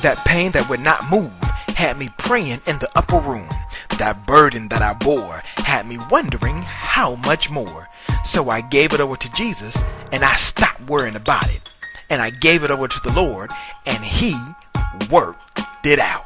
That pain that would not move had me praying in the upper room. That burden that I bore had me wondering how much more. So I gave it over to Jesus, and I stopped worrying about it. And I gave it over to the Lord, and He worked it out.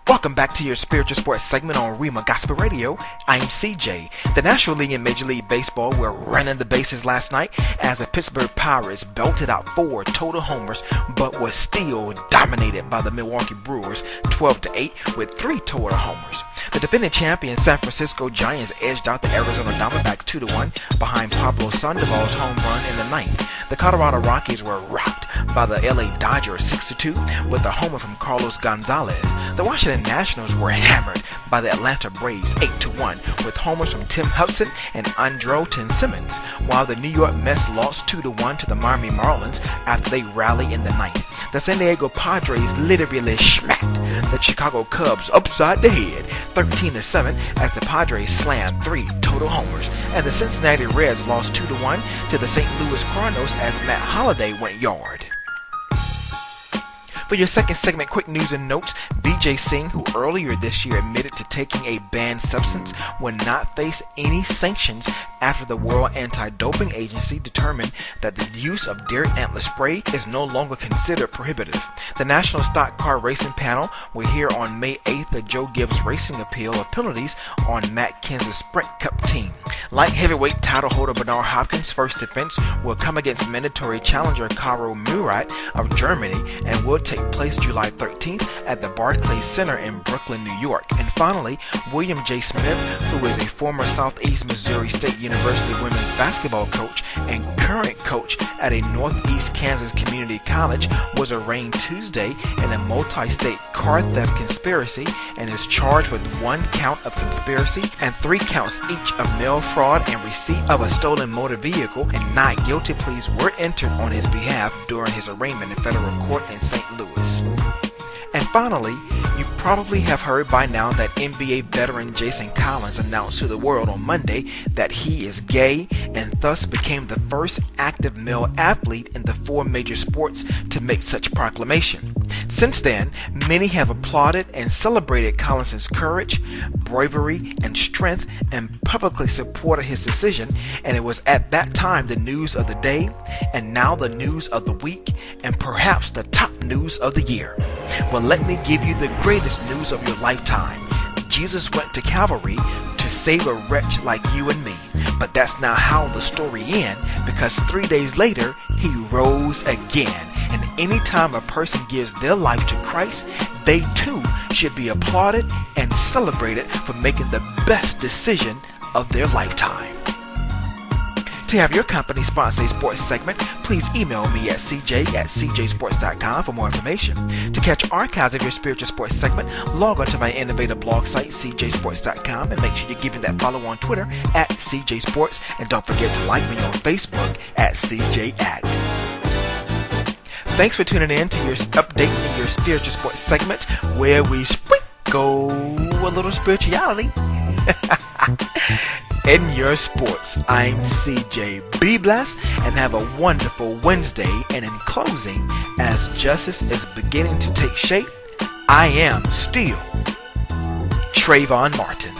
Welcome back to your spiritual sports segment on Rhema Gospel Radio. I'm CJ. The National League and Major League Baseball were running the bases last night as the Pittsburgh Pirates belted out 4 total homers, but was still dominated by the Milwaukee Brewers 12-8 with 3 total homers. The defending champion San Francisco Giants edged out the Arizona Diamondbacks 2-1 behind Pablo Sandoval's home run in the ninth. The Colorado Rockies were rocked by the LA Dodgers 6-2 with a homer from Carlos Gonzalez. The Washington Nationals were hammered by the Atlanta Braves 8-1 with homers from Tim Hudson and Andrelton Simmons, while the New York Mets lost 2-1 to the Miami Marlins after they rallied in the ninth. The San Diego Padres literally smacked the Chicago Cubs upside the head 13-7 as the Padres slammed 3 total homers, and the Cincinnati Reds lost 2-1 to the St. Louis Cardinals as Matt Holliday went yard. For your second segment, quick news and notes. Vijay Singh, who earlier this year admitted to taking a banned substance, will not face any sanctions after the World Anti-Doping Agency determined that the use of deer antler spray is no longer considered prohibitive. The National Stock Car Racing Panel will hear on May 8th the Joe Gibbs Racing appeal of penalties on Matt Kenseth's Sprint Cup team. Light heavyweight title holder Bernard Hopkins' first defense will come against mandatory challenger Caro Murat of Germany and will take place July 13th at the Barclays Center in Brooklyn, New York. And finally, William J. Smith, who is a former Southeast Missouri State University women's basketball coach and current coach at a Northeast Kansas Community College, was arraigned Tuesday in a multi-state car theft conspiracy and is charged with 1 count of conspiracy and 3 counts each of mail fraud and receipt of a stolen motor vehicle, and not guilty pleas were entered on his behalf during his arraignment in federal court in St. Louis. And finally, you probably have heard by now that NBA veteran Jason Collins announced to the world on Monday that he is gay and thus became the first active male athlete in the 4 major sports to make such proclamation. Since then, many have applauded and celebrated Collins' courage, bravery, and strength and publicly supported his decision, and it was at that time the news of the day, and now the news of the week, and perhaps the top news of the year. Well, let me give you the greatest news of your lifetime. Jesus went to Calvary to save a wretch like you and me. But that's not how the story ends, because 3 days later, he rose again. And anytime a person gives their life to Christ, they too should be applauded and celebrated for making the best decision of their lifetime. To have your company sponsor a sports segment, please email me at cj@cjsports.com for more information. To catch archives of your spiritual sports segment, log on to my innovative blog site, cjsports.com, and make sure you're giving that follow on Twitter at cjsports, and don't forget to like me on Facebook at cjact. Thanks for tuning in to your updates in your spiritual sports segment, where we sprinkle a little spirituality in your sports. I'm CJ. Be blessed and have a wonderful Wednesday. And in closing, as justice is beginning to take shape, I am still Trayvon Martin.